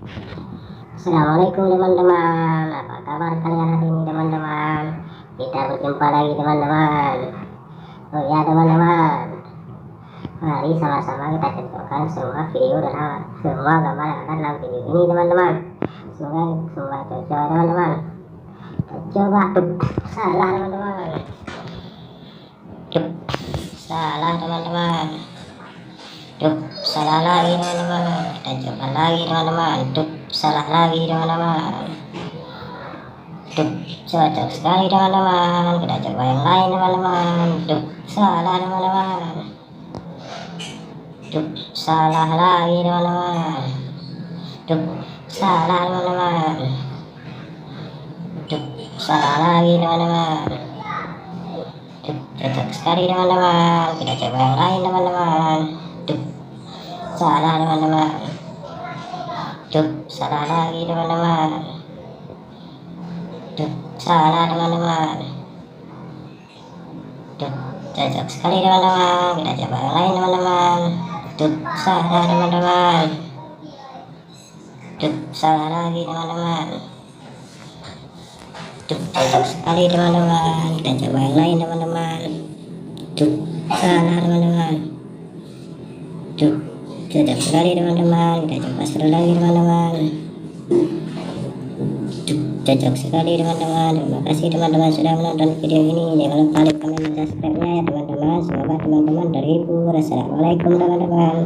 Assalamualaikum teman-teman, apa kabar kalian hari ini teman-teman? Kita berjumpa lagi teman-teman. Oh ya teman-teman, mari sama-sama kita cocokkan semua video dan semua gambar yang ada dalam video ini teman-teman. Semoga semua cocok teman-teman. Coba salah teman-teman, salah teman-teman. Salah lagi teman-teman. Kita coba lagi teman-teman. Salah lagi teman-teman. Cocok sekali teman-teman. Kita coba yang lain teman-teman. Salah teman-teman. Salah lagi teman-teman. Salah teman-teman. Salah lagi teman-teman. Cocok sekali teman-teman. Kita coba yang lain teman-teman. Salah teman-teman. Salah lagi teman-teman. Salah teman-teman. Cocok sekali teman-teman. Kita coba yang lain teman-teman. Salah teman-teman. Salah lagi teman-teman. Cocok sekali teman-teman. Kita coba yang lain teman-teman. Salah teman-teman. Cocok sekali teman-teman. Kita coba sekali lagi teman-teman. Cocok sekali teman-teman. Terima kasih teman-teman sudah menonton video ini. Jangan lupa like, komen, dan subscribe-nya ya teman-teman. Semoga teman-teman terhibur. Assalamualaikum teman-teman.